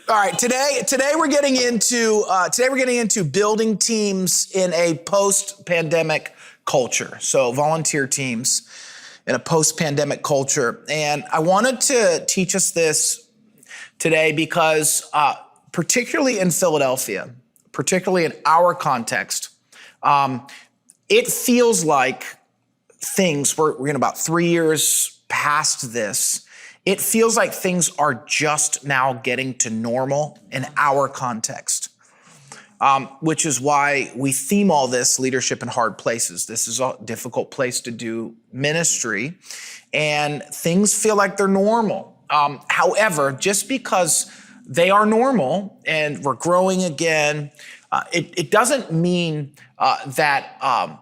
All right, today we're getting into building teams in a post-pandemic culture. So volunteer teams in a post-pandemic culture. And I wanted to teach us this today because particularly in Philadelphia, particularly in our context, it feels like we're in about 3 years past this. It feels like things are just now getting to normal in our context, which is why we theme all this leadership in hard places. This is a difficult place to do ministry, and things feel like they're normal. However, just because they are normal and we're growing again, it doesn't mean that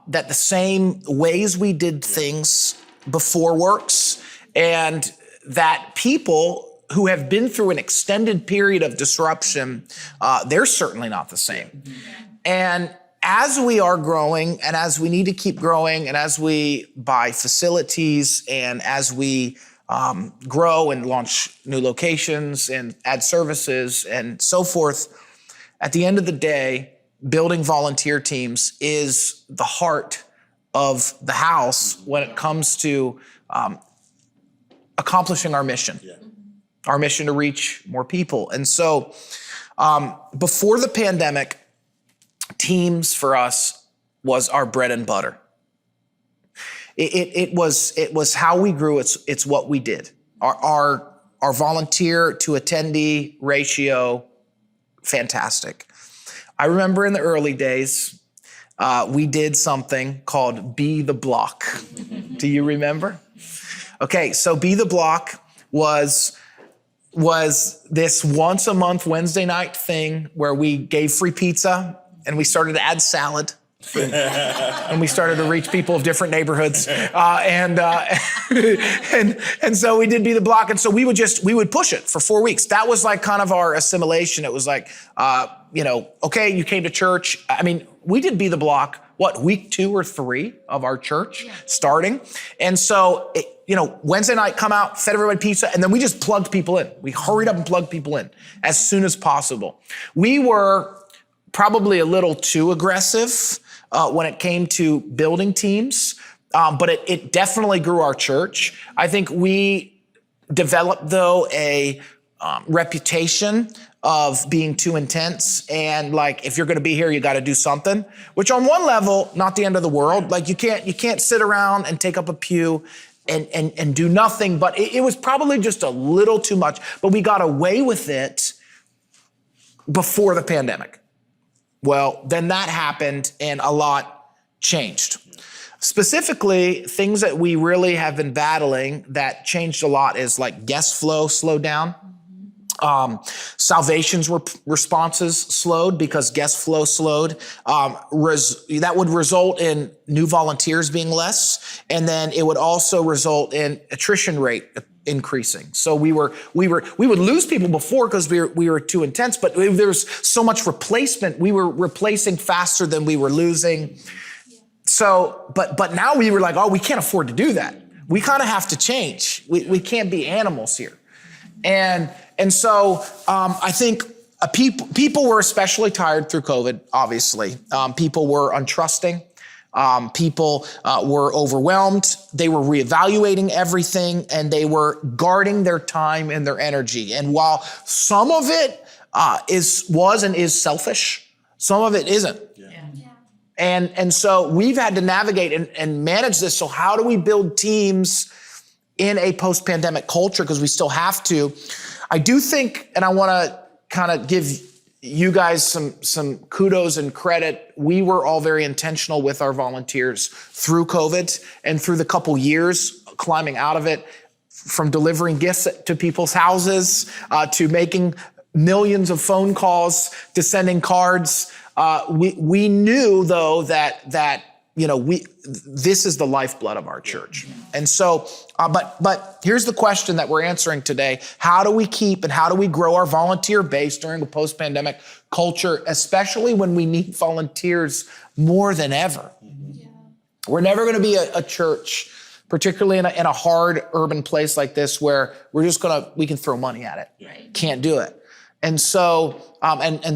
the same ways we did things before works, and that people who have been through an extended period of disruption, they're certainly not the same. And as we are growing, and as we need to keep growing, and as we buy facilities, and as we grow and launch new locations and add services and so forth, at the end of the day, building volunteer teams is the heart of the house when it comes to accomplishing our mission, our mission to reach more people. And so before the pandemic, teams for us was our bread and butter. It was how we grew. It's what we did. Our volunteer to attendee ratio, fantastic. I remember in the early days, we did something called Be the Block. Do you remember? Okay, so Be the Block was this once a month Wednesday night thing where we gave free pizza and we started to add salad. And we started to reach people of different neighborhoods. And so we did Be the Block. And so we would push it for 4 weeks. That was like kind of our assimilation. It was like, okay, you came to church. I mean, we did Be the Block, week 2 or 3 of our church starting. And so, Wednesday night, come out, fed everybody pizza, and then we just plugged people in. We hurried up and plugged people in as soon as possible. We were probably a little too aggressive when it came to building teams, but it definitely grew our church. I think we developed, though, a reputation of being too intense, and like, if you're going to be here, you got to do something, which on one level, not the end of the world. Like, you can't sit around and take up a pew and do nothing, but it was probably just a little too much, but we got away with it before the pandemic. Well, then that happened and a lot changed. Specifically, things that we really have been battling that changed a lot is like guest flow slowed down. Salvations responses slowed because guest flow slowed. That would result in new volunteers being less, and then it would also result in attrition rate increasing. So we would lose people before because we were too intense, but there was so much replacement. We were replacing faster than we were losing. So, but now we were like, oh, we can't afford to do that. We kind of have to change. We can't be animals here. And so I think people were especially tired through COVID, obviously. People were untrusting. People were overwhelmed. They were reevaluating everything, and they were guarding their time and their energy. And while some of it was and is selfish, some of it isn't. And so we've had to navigate and manage this. So how do we build teams in a post-pandemic culture? Because we still have to. I do think, and I want to kind of give you guys some kudos and credit. We were all very intentional with our volunteers through COVID and through the couple years climbing out of it, from delivering gifts to people's houses, to making millions of phone calls, to sending cards. We knew, though, that this is the lifeblood of our church. And so, but here's the question that we're answering today. How do we keep and how do we grow our volunteer base during a post-pandemic culture, especially when we need volunteers more than ever? We're never going to be a church, particularly in a hard urban place like this, where we can throw money at it. Right. Can't do it. And so,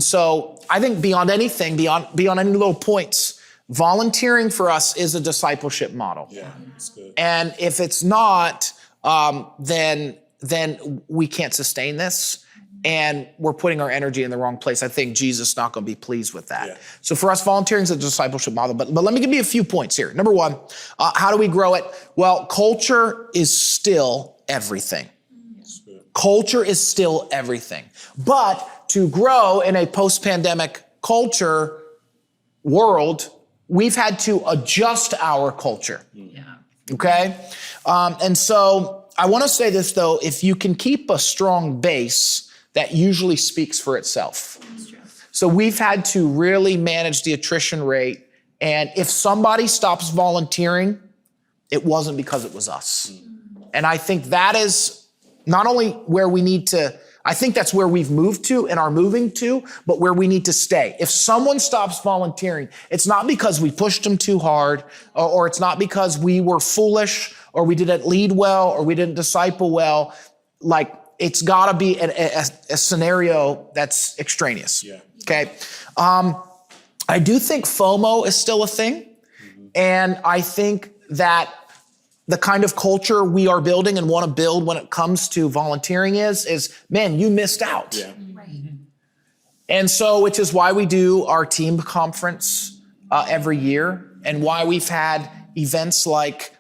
so I think beyond anything, beyond any little points, volunteering for us is a discipleship model. Yeah, that's good. And if it's not, then we can't sustain this, and we're putting our energy in the wrong place. I think Jesus is not going to be pleased with that. Yeah. So for us, volunteering is a discipleship model. But let me give you a few points here. Number one, how do we grow it? Well, culture is still everything. Culture is still everything. But to grow in a post-pandemic culture world, we've had to adjust our culture. Yeah. Okay? And so I want to say this, though. If you can keep a strong base, that usually speaks for itself. So we've had to really manage the attrition rate. And if somebody stops volunteering, it wasn't because it was us. And I think that is not only where we need to, I think that's where we've moved to and are moving to, but where we need to stay. If someone stops volunteering, it's not because we pushed them too hard, or it's not because we were foolish, or we didn't lead well, or we didn't disciple well. Like, it's gotta be a scenario that's extraneous. Yeah. Okay. I do think FOMO is still a thing. And I think that the kind of culture we are building and want to build when it comes to volunteering is, man, you missed out. Yeah. And so, which is why we do our team conference every year, and why we've had events like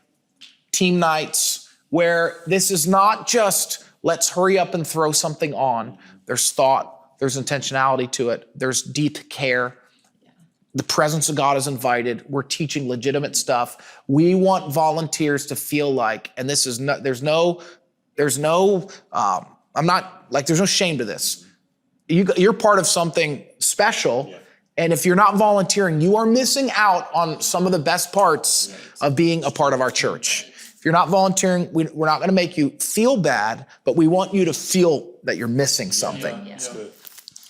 team nights, where this is not just let's hurry up and throw something on. There's thought, there's intentionality to it, there's deep care. The presence of God is invited. We're teaching legitimate stuff. We want volunteers to feel like, and this is no, there's no shame to this. You're part of something special. Yeah. And if you're not volunteering, you are missing out on some of the best parts of being a part of our church. If you're not volunteering, we're not going to make you feel bad, but we want you to feel that you're missing something. Yeah. That's good.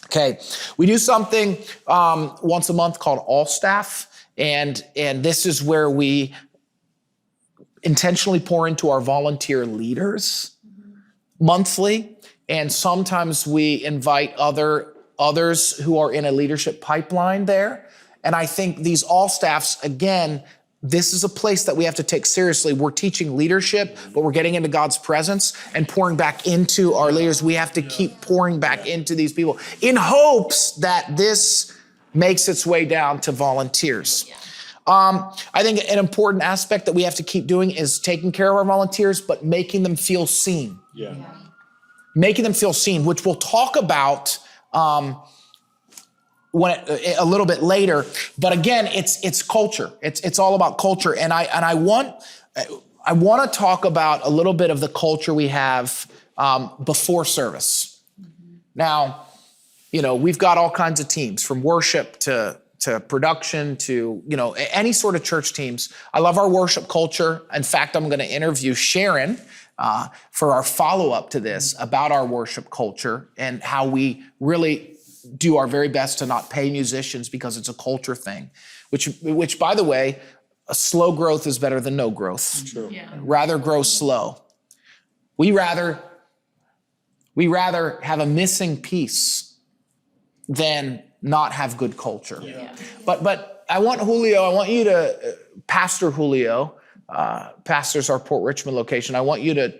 Okay, we do something once a month called All Staff, and this is where we intentionally pour into our volunteer leaders monthly, and sometimes we invite others who are in a leadership pipeline there. And I think these All Staffs, again, this is a place that we have to take seriously. We're teaching leadership, but we're getting into God's presence and pouring back into our leaders. We have to keep pouring back into these people in hopes that this makes its way down to volunteers. I think an important aspect that we have to keep doing is taking care of our volunteers, but making them feel seen. Yeah. Making them feel seen, which we'll talk about a little bit later, but again, it's culture. It's all about culture, and I want to talk about a little bit of the culture we have before service. Now, we've got all kinds of teams, from worship to production to any sort of church teams. I love our worship culture. In fact, I'm going to interview Sharon for our follow-up to this about our worship culture and how we really do our very best to not pay musicians because it's a culture thing, which by the way, a slow growth is better than no growth. True. Yeah. Rather grow slow. We rather have a missing piece than not have good culture. Yeah. But I want you to, Pastor Julio, pastors our Port Richmond location. I want you to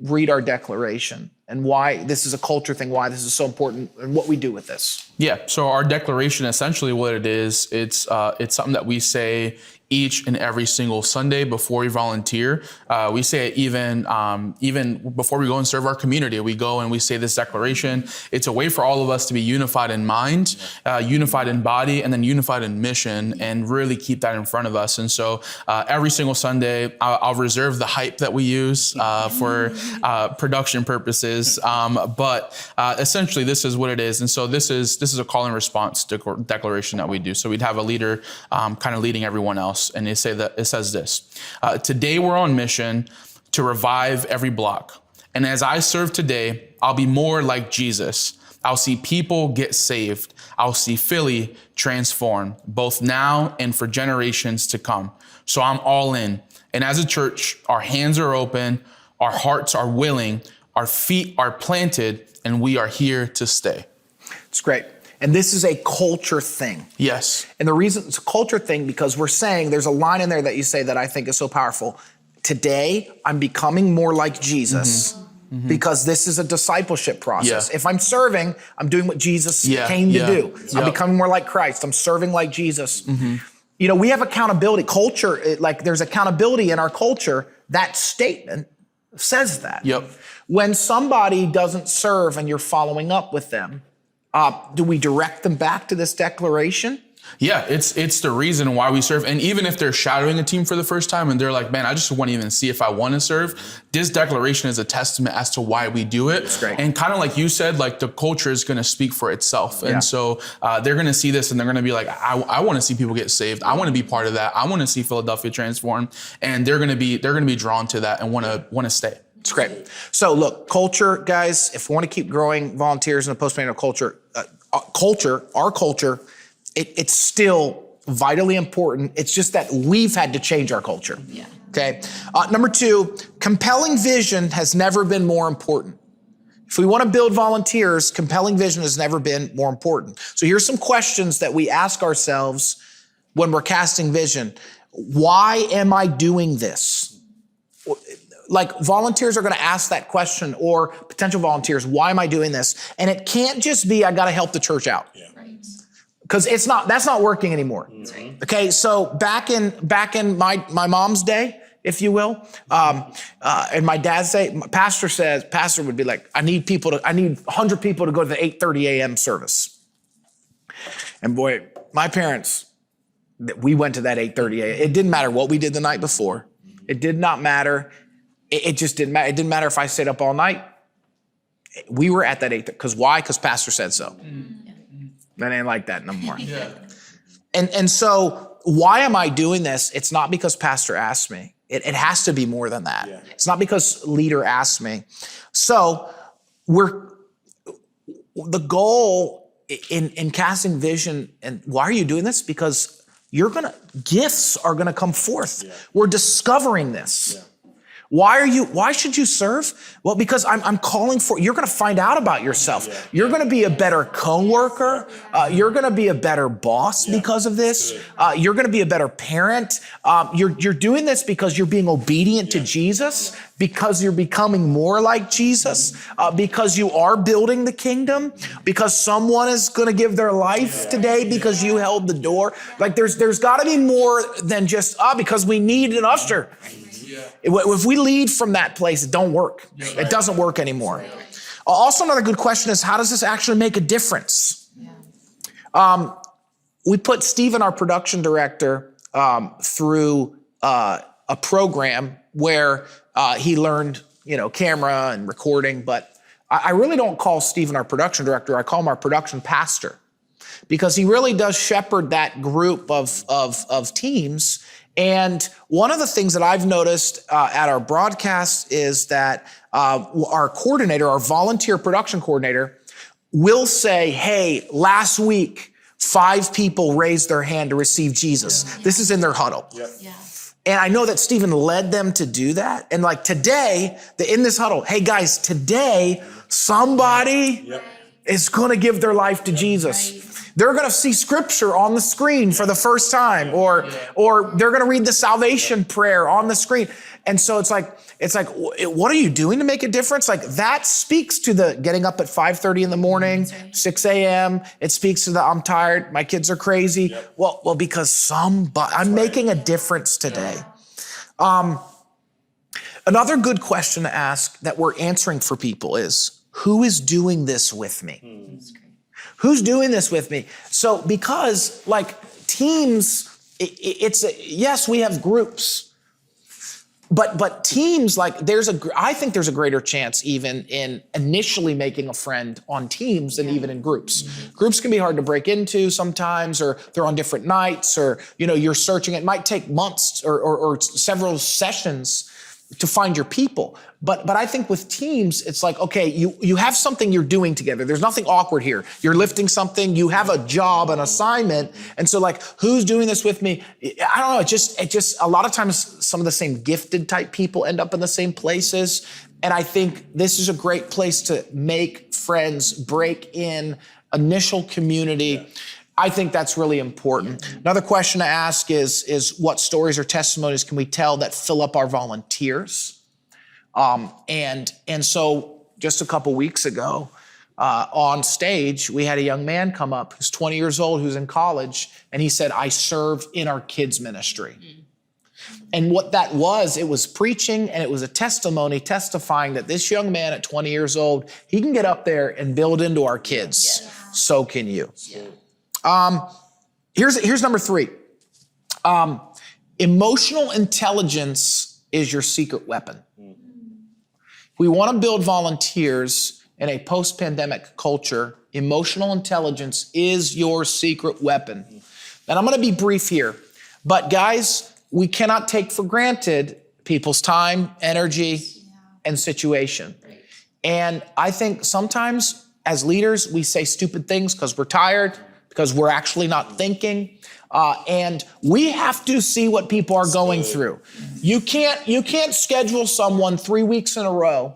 read our declaration and why this is a culture thing, why this is so important, and what we do with this. Yeah. So our declaration, essentially what it is, it's something that we say each and every single Sunday before we volunteer. We say it even before we go and serve our community. We go and we say this declaration. It's a way for all of us to be unified in mind, unified in body, and then unified in mission, and really keep that in front of us. And so every single Sunday, I'll reserve the hype that we use for production purposes. But essentially, this is what it is. And so this is a call and response declaration that we do. So we'd have a leader kind of leading everyone else. And it says this: today we're on mission to revive every block. And as I serve today, I'll be more like Jesus. I'll see people get saved. I'll see Philly transform, both now and for generations to come. So I'm all in. And as a church, our hands are open, our hearts are willing, our feet are planted, and we are here to stay. It's great. And this is a culture thing. Yes. And the reason it's a culture thing, because we're saying, there's a line in there that you say that I think is so powerful. Today, I'm becoming more like Jesus because this is a discipleship process. Yeah. If I'm serving, I'm doing what Jesus came to do. I'm becoming more like Christ. I'm serving like Jesus. You know, we have accountability. Culture, there's accountability in our culture. That statement says that. Yep. When somebody doesn't serve and you're following up with them, do we direct them back to this declaration? Yeah, it's the reason why we serve. And even if they're shadowing a team for the first time and they're like, man, I just want to even see if I want to serve, this declaration is a testament as to why we do it. That's great. And kind of like you said, like the culture is going to speak for itself. And so they're going to see this and they're going to be like, I want to see people get saved. I want to be part of that. I want to see Philadelphia transformed. And they're going to be drawn to that and want to stay. It's great. So look, culture, guys, if we want to keep growing volunteers in the post-millennial culture, our culture, it's still vitally important. It's just that we've had to change our culture. Yeah. Okay. Number 2, compelling vision has never been more important. If we want to build volunteers, compelling vision has never been more important. So here's some questions that we ask ourselves when we're casting vision. Why am I doing this? Like volunteers are going to ask that question, or potential volunteers, why am I doing this? And it can't just be, I got to help the church out. Right. Because that's not working anymore. Right. Okay, so back in my mom's day, if you will, and my dad's day, pastor would be like, I need 100 people to go to the 8:30 a.m. service. And boy, my parents, we went to that 8:30 a.m. It didn't matter what we did the night before. It did not matter. It just didn't matter. It didn't matter if I stayed up all night. We were at that 8:30. Because why? Because pastor said so. That ain't like that no more. Yeah. And so why am I doing this? It's not because pastor asked me. It has to be more than that. Yeah. It's not because leader asked me. So the goal in casting vision, and why are you doing this? Because gifts are gonna come forth. Yeah. We're discovering this. Yeah. Why should you serve? Well, because I'm calling for, you're going to find out about yourself. Yeah. You're going to be a better coworker. You're going to be a better boss because of this. You're going to be a better parent. You're doing this because you're being obedient to Jesus, because you're becoming more like Jesus, because you are building the kingdom, because someone is going to give their life today because you held the door. Like there's got to be more than just, because we need an usher. If we lead from that place, it don't work. It doesn't work anymore. Also, another good question is, how does this actually make a difference? We put Stephen, our production director, through a program where he learned, camera and recording. But I really don't call Stephen our production director. I call him our production pastor, because he really does shepherd that group of teams. And one of the things that I've noticed at our broadcast is that our coordinator, our volunteer production coordinator, will say, hey, last week, 5 people raised their hand to receive Jesus. Yeah. This is in their huddle. Yep. Yeah. And I know that Stephen led them to do that. And like today, in this huddle, hey guys, today, somebody is going to give their life to Jesus. Right. They're going to see scripture on the screen for the first time, or they're going to read the salvation prayer on the screen. And so it's like, what are you doing to make a difference? Like that speaks to the getting up at 5:30 in the morning, 6 a.m. It speaks to the, I'm tired, my kids are crazy. Yep. Well, because I'm making a difference today. Another good question to ask that we're answering for people is, who is doing this with me? Who's doing this with me? So because like teams, yes, we have groups, but teams, like I think there's a greater chance even in initially making a friend on teams than even in groups. Mm-hmm. Groups can be hard to break into sometimes, or they're on different nights, or you're searching. It might take months or several sessions to find your people. But I think with teams, it's like, okay, you have something you're doing together. There's nothing awkward here. You're lifting something, you have a job, an assignment. And so like, who's doing this with me? I don't know. It just a lot of times some of the same gifted type people end up in the same places. And I think this is a great place to make friends, break in, initial community. I think that's really important. Another question to ask is what stories or testimonies can we tell that fill up our volunteers? And so just a couple weeks ago, on stage, we had a young man come up who's 20 years old, who's in college, and he said, I serve in our kids ministry. And what that was, it was preaching and it was a testimony testifying that this young man at 20 years old, he can get up there and build into our kids. Yes. So can you. Here's number 3. Emotional intelligence is your secret weapon. If we want to build volunteers in a post-pandemic culture, emotional intelligence is your secret weapon. And I'm going to be brief here, but guys, we cannot take for granted people's time, energy, and situation. And I think sometimes as leaders, we say stupid things because we're tired, because we're actually not thinking. And we have to see what people are going through. You can't schedule someone 3 weeks in a row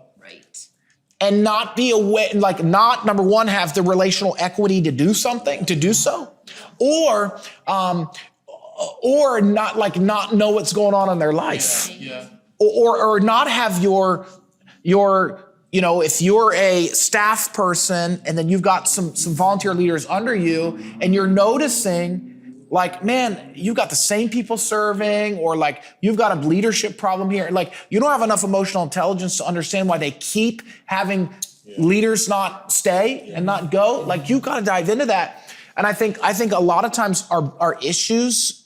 and not be aware, like not, number one, have the relational equity to do something, to do so, or not know what's going on in their life. Or not have your, if you're a staff person and then you've got some volunteer leaders under you and you're noticing like, man, you've got the same people serving, or like you've got a leadership problem here. Like you don't have enough emotional intelligence to understand why they keep having leaders not stay and not go. Like you've got to dive into that. And I think a lot of times our issues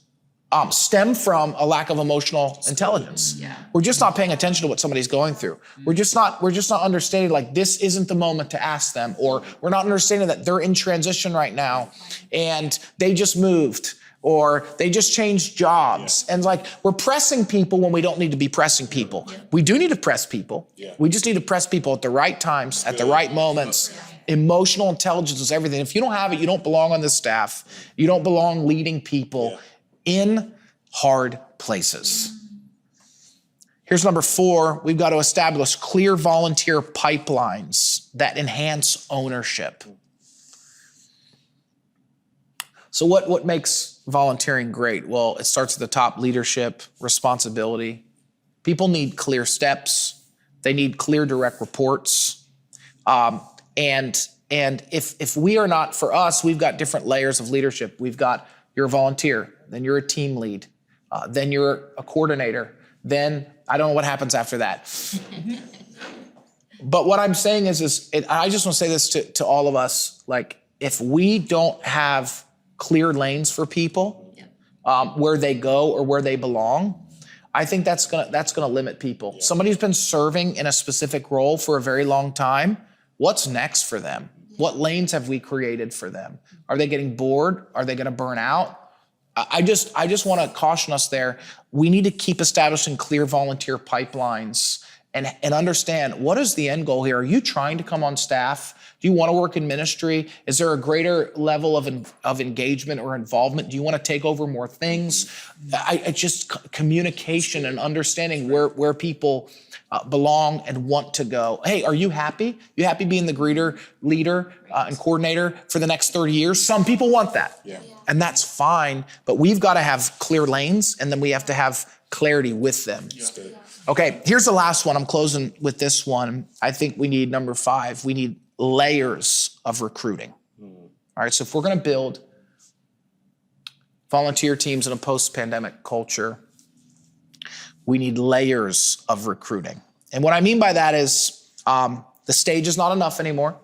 stem from a lack of emotional intelligence. We're just not paying attention to what somebody's going through. We're just not understanding like this isn't the moment to ask them, or we're not understanding that they're in transition right now and they just moved or they just changed jobs. And like we're pressing people when we don't need to be pressing people. We do need to press people. We just need to press people at the right times, at the right moments. Emotional intelligence is everything. If you don't have it, you don't belong on this staff. You don't belong leading people in hard places. Here's number 4. We've got to establish clear volunteer pipelines that enhance ownership. So what makes volunteering great? Well, it starts at the top: leadership, responsibility. People need clear steps. They need clear direct reports. And if we are not, for us, we've got different layers of leadership. We've got, you're a volunteer, then you're a team lead, then you're a coordinator, then I don't know what happens after that. But what I'm saying is I just want to say this to all of us, like if we don't have clear lanes for people, where they go or where they belong, I think that's gonna limit people. Somebody who's been serving in a specific role for a very long time, what's next for them? What lanes have we created for them? Are they getting bored? Are they gonna burn out? I just want to caution us there. We need to keep establishing clear volunteer pipelines and understand, what is the end goal here? Are you trying to come on staff? Do you want to work in ministry? Is there a greater level of engagement or involvement? Do you want to take over more things? I just communication and understanding where people belong and want to go. Hey, are you happy? You happy being the greeter, leader, and coordinator for the next 30 years? Some people want that. And that's fine, but we've got to have clear lanes, and then we have to have clarity with them. Okay, here's the last one. I'm closing with this one. I think we need number 5. We need layers of recruiting. All right, so if we're going to build volunteer teams in a post-pandemic culture, we need layers of recruiting. And what I mean by that is the stage is not enough anymore,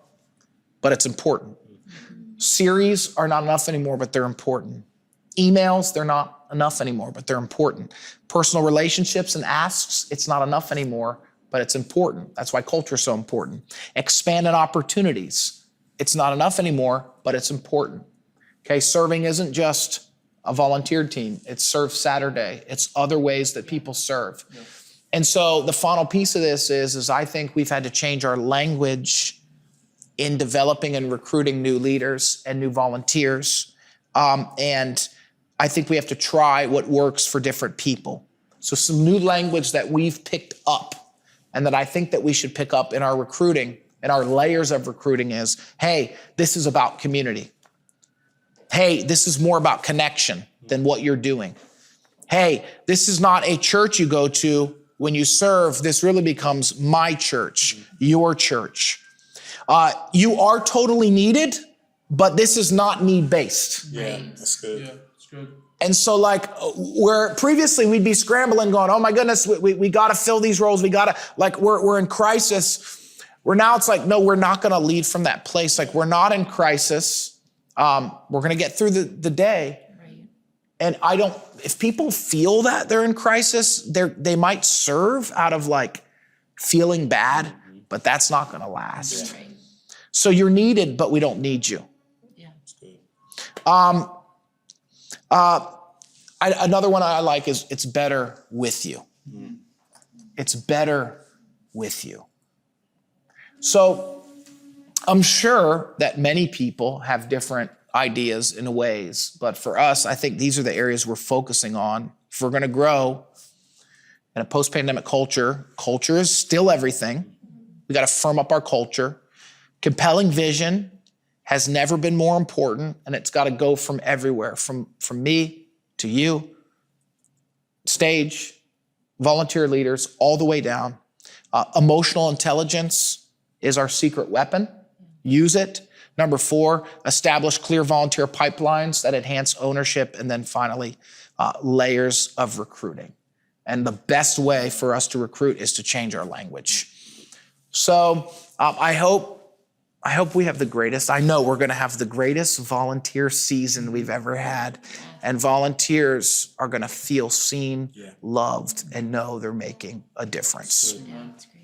but it's important. Series are not enough anymore, but they're important. Emails, they're not enough anymore, but they're important. Personal relationships and asks, it's not enough anymore, but it's important. That's why culture is so important. Expanded opportunities, it's not enough anymore, but it's important. Okay, serving isn't just a volunteer team. It's Serve Saturday. It's other ways that people serve. And so the final piece of this is I think we've had to change our language in developing and recruiting new leaders and new volunteers. And I think we have to try what works for different people. So some new language that we've picked up and that I think that we should pick up in our recruiting and our layers of recruiting is, hey, this is about community. Hey, this is more about connection than what you're doing. Hey, this is not a church you go to when you serve. This really becomes my church, your church. You are totally needed, but this is not need-based. Yeah, that's good. Yeah, it's good. And so like where previously we'd be scrambling going, oh my goodness, we got to fill these roles. We got to, like, we're in crisis. Where now it's like, no, we're not going to lead from that place. Like, we're not in crisis. We're going to get through the day. Right. And if people feel that they're in crisis, they might serve out of like feeling bad, but that's not going to last. Right. So you're needed, but we don't need you. Yeah. That's good. Another one I like is it's better with you. It's better with you. So I'm sure that many people have different ideas and ways, but for us, I think these are the areas we're focusing on. If we're going to grow in a post-pandemic culture, culture is still everything. We got to firm up our culture. Compelling vision has never been more important, and it's got to go from everywhere, from me to you, stage, volunteer leaders, all the way down. Emotional intelligence is our secret weapon. Use it. Number 4, establish clear volunteer pipelines that enhance ownership. And then finally, layers of recruiting. And the best way for us to recruit is to change our language. So I hope we have the greatest. I know we're going to have the greatest volunteer season we've ever had. And volunteers are going to feel seen, loved, and know they're making a difference. Yeah, that's great.